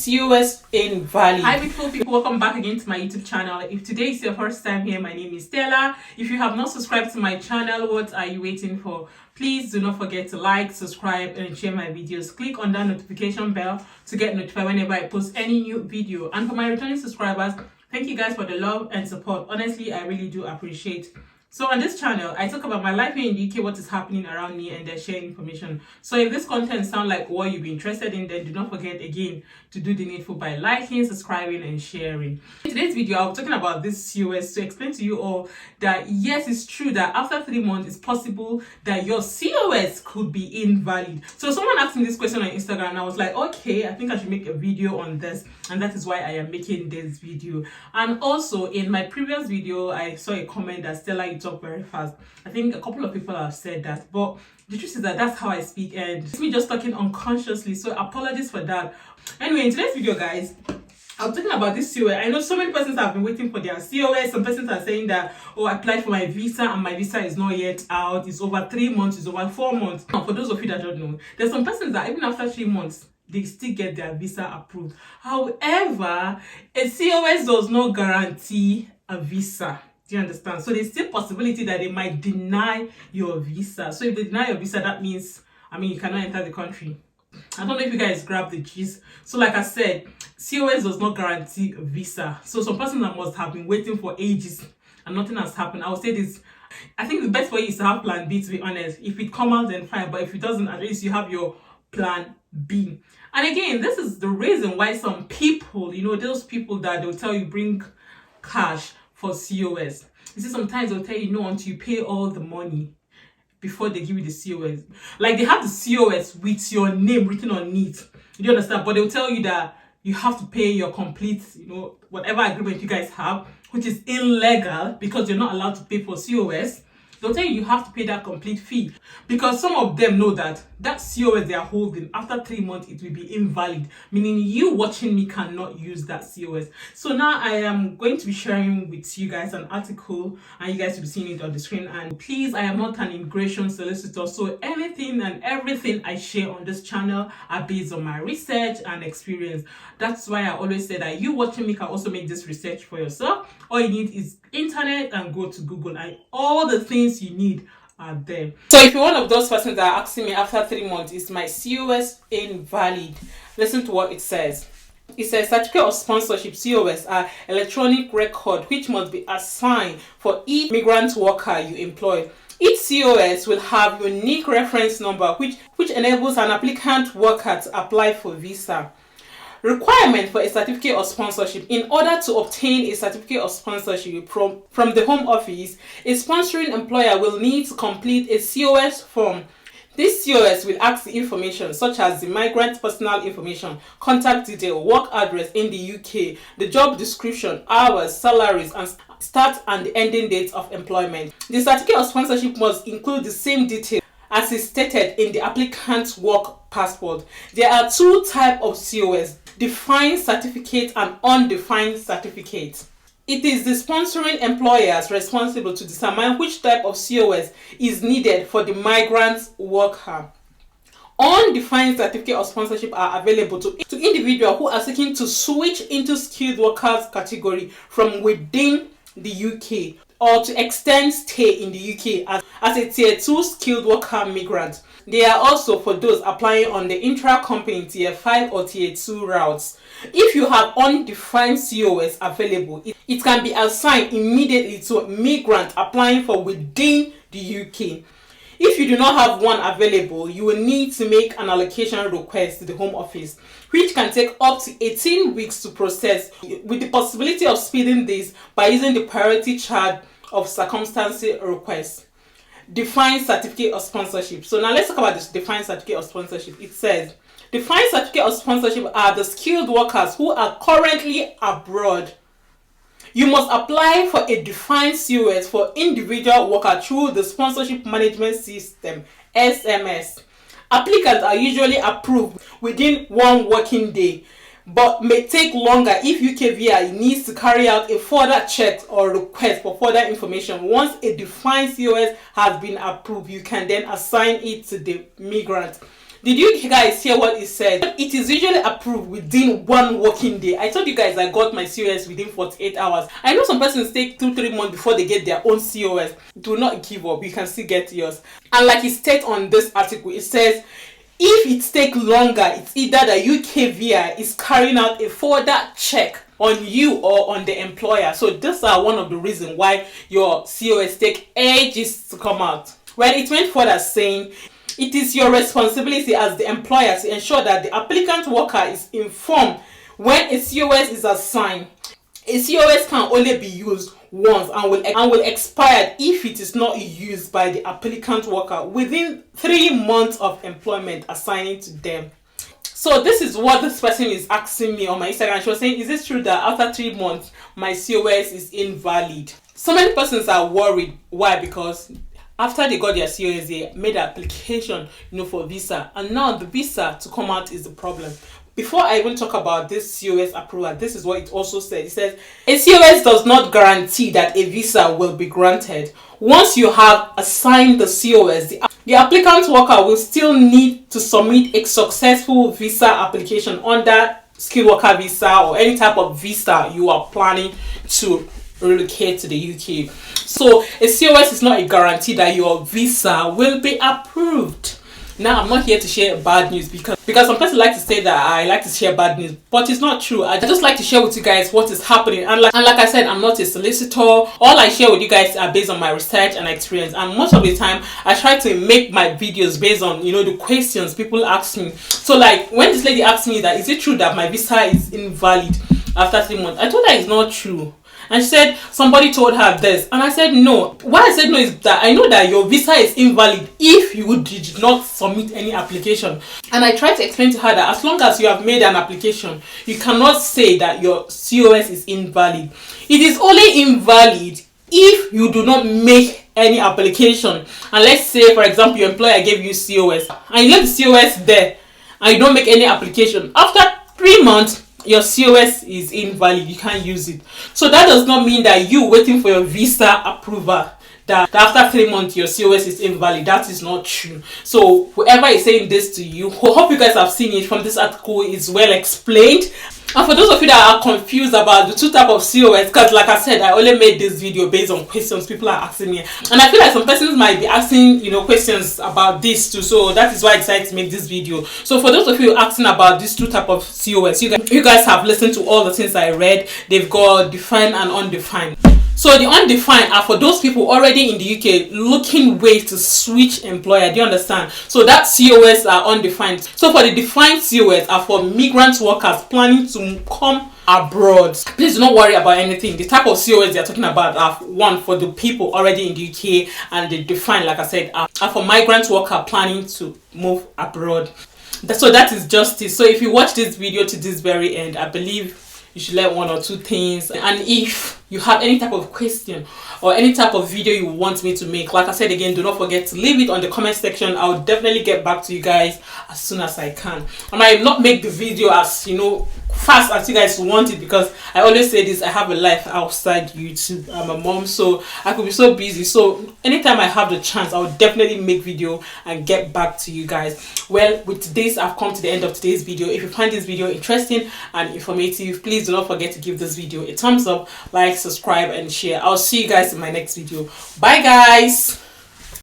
COS invalid. Hi beautiful people, welcome back again to my YouTube channel. If today is your first time here, my name is Stella. If you have not subscribed to my channel, what are you waiting for? Please do not forget to like, subscribe and share my videos. Click on that notification bell to get notified whenever I post any new video. And for my returning subscribers, thank you guys for the love and support. Honestly, I really do appreciate. So on this channel, I talk about my life here in the UK, what is happening around me, and I share information. So if this content sounds like what you'll be interested in, then do not forget again to do the needful by liking, subscribing, and sharing. In today's video, I'll be talking about this COS to explain to you all that yes, it's true that after 3 months, it's possible that your COS could be invalid. So someone asked me this question on Instagram, and I was like, okay, I think I should make a video on this, and that is why I am making this video. And also, in my previous video, I saw a comment that Stella, you talk very fast. I think a couple of people have said that, but the truth is that that's how I speak, and it's me just talking unconsciously, so apologies for that. Anyway, in today's video, guys, I'm talking about this COS. I know so many persons have been waiting for their COS. Some persons are saying that, oh, I applied for my visa and my visa is not yet out. It's over 3 months, it's over 4 months. Now, for those of you that don't know, there's some persons that even after 3 months, they still get their visa approved. However, a COS does not guarantee a visa. Do you understand? So there's still possibility that they might deny your visa. So if they deny your visa, that means, you cannot enter the country. I don't know if you guys grab the gist. So like I said, COS does not guarantee a visa. So some person that must have been waiting for ages and nothing has happened. I would say this. I think the best way is to have plan B, to be honest. If it comes out, then fine. But if it doesn't, at least you have your plan B. And again, this is the reason why some people, those people that they'll tell you bring cash for COS. You see, sometimes they'll tell you no until you pay all the money before they give you the COS. Like they have the COS with your name written on it. You don't understand? But they'll tell you that you have to pay your complete, whatever agreement you guys have, which is illegal because you're not allowed to pay for COS. They'll tell you have to pay that complete fee because some of them know that COS they are holding after 3 months it will be invalid, meaning you watching me cannot use that COS. So now I am going to be sharing with you guys an article and you guys will be seeing it on the screen. And please, I am not an immigration solicitor, so anything and everything I share on this channel are based on my research and experience. That's why I always say that you watching me can also make this research for yourself. All you need is internet and go to Google, and all the things you need are there. So if you're one of those persons that are asking me after 3 months, is my COS invalid? Listen to what it says. It says certificate of sponsorship COS are electronic record which must be assigned for each migrant worker you employ. Each COS will have unique reference number which enables an applicant worker to apply for visa. Requirement for a certificate of sponsorship. In order to obtain a certificate of sponsorship from the Home Office, a sponsoring employer will need to complete a COS form. This COS will ask the information such as the migrant personal information, contact detail, work address in the UK, the job description, hours, salaries, and start and ending dates of employment. The certificate of sponsorship must include the same detail as is stated in the applicant's work passport. There are 2 types of COS: defined certificate and undefined certificate. It is the sponsoring employers responsible to determine which type of COS is needed for the migrant worker. Undefined certificate of sponsorship are available to individuals who are seeking to switch into skilled workers category from within the UK or to extend stay in the UK as a tier 2 skilled worker migrant. They are also for those applying on the intra-company tier 5 or tier 2 routes. If you have undefined COS available, it can be assigned immediately to a migrant applying for within the UK. If you do not have one available, you will need to make an allocation request to the Home Office, which can take up to 18 weeks to process, with the possibility of speeding this by using the priority charge of circumstance request. Defined certificate of sponsorship. So now let's talk about this defined certificate of sponsorship. It says defined certificate of sponsorship are the skilled workers who are currently abroad. You must apply for a defined COS for individual worker through the Sponsorship Management System (SMS). Applicants are usually approved within 1 working day, but may take longer if UKVI needs to carry out a further check or request for further information. Once a defined COS has been approved, you can then assign it to the migrant. Did you guys hear what it said? It is usually approved within 1 working day. I told you guys I got my COS within 48 hours. I know some persons take 2-3 months before they get their own COS. Do not give up. You can still get yours. And like it states on this article, it says, if it takes longer, it's either the UKVI is carrying out a further check on you or on the employer. So these are one of the reasons why your COS take ages to come out. Well, it went further saying, it is your responsibility as the employer to ensure that the applicant worker is informed when a COS is assigned. A COS can only be used once and will expire if it is not used by the applicant worker within 3 months of employment assigning to them. So this is what this person is asking me on my Instagram. She was saying, is it true that after 3 months my COS is invalid? So many persons are worried. Why? Because after they got their COS, they made an application, for visa, and now the visa to come out is the problem. Before I even talk about this COS approval, this is what it also said. It says, a COS does not guarantee that a visa will be granted. Once you have assigned the COS, the applicant worker will still need to submit a successful visa application under skilled worker visa or any type of visa you are planning to relocate to the UK. So a COS is not a guarantee that your visa will be approved. Now, I'm not here to share bad news because some people like to say that I like to share bad news, but it's not true. I just like to share with you guys what is happening. And like I said, I'm not a solicitor. All I share with you guys are based on my research and experience. And most of the time, I try to make my videos based on, the questions people ask me. So like when this lady asked me that, is it true that my visa is invalid after 3 months? I told her it's not true. And she said somebody told her this, and I said no. Why I said no is that I know that your visa is invalid if you did not submit any application. And I tried to explain to her that as long as you have made an application, you cannot say that your COS is invalid. It is only invalid if you do not make any application. And let's say, for example, your employer gave you COS and you left the COS there and you don't make any application. After 3 months, your COS is invalid. You can't use it. So that does not mean that you waiting for your visa approval, that after 3 months your COS is invalid. That is not true. So whoever is saying this to you, hope you guys have seen it from this article. It's well explained. And for those of you that are confused about the 2 types of COS, because like I said, I only made this video based on questions people are asking me, and I feel like some persons might be asking questions about this too, so that is why I decided to make this video. So for those of you asking about these 2 types of COS, you guys have listened to all the things I read. They've got defined and undefined. So the undefined are for those people already in the UK looking ways to switch employer. Do you understand? So that COS are undefined. So for the defined COS are for migrant workers planning to come abroad. Please do not worry about anything. The type of COS they are talking about are one for the people already in the UK, and the defined, like I said, are for migrant worker planning to move abroad. So that is justice. So if you watch this video to this very end, I believe you should learn 1 or 2 things. And if you have any type of question or any type of video you want me to make, like I said again, do not forget to leave it on the comment section. I'll definitely get back to you guys as soon as I can. I might not make the video as fast as you guys want it, because I always say this, I have a life outside YouTube. I'm a mom, so I could be so busy. So anytime I have the chance, I'll definitely make video and get back to you guys. Well, with today's, I've come to the end of today's video. If you find this video interesting and informative, please do not forget to give this video a thumbs up, like, subscribe and share. I'll see you guys in my next video. Bye guys.